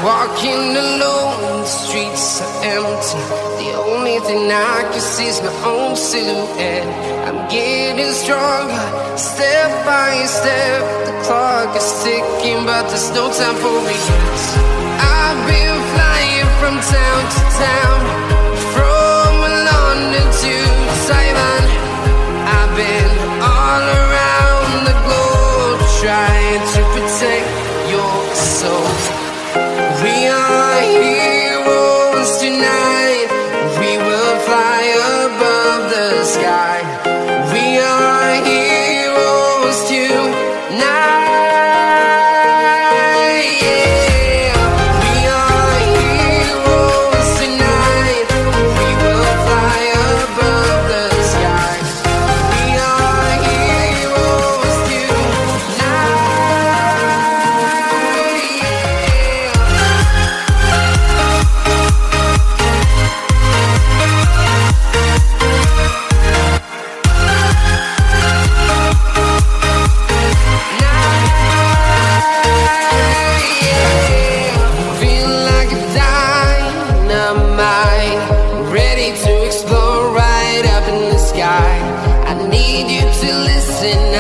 Walking alone, the streets are empty. The only thing I can see is my own silhouette. I'm getting stronger, step by step. The clock is ticking, but there's no time for regrets. I've been flying from town to town, from London to Taiwan. I've been all around the globe, trying to protect your soul. We are heroes tonight. We will fly above the sky. We are heroes tonight. Yeah. We are heroes tonight. We will fly above the sky. We are heroes tonight. Feel like a dynamite, ready to explode right up in the sky. I need you to listen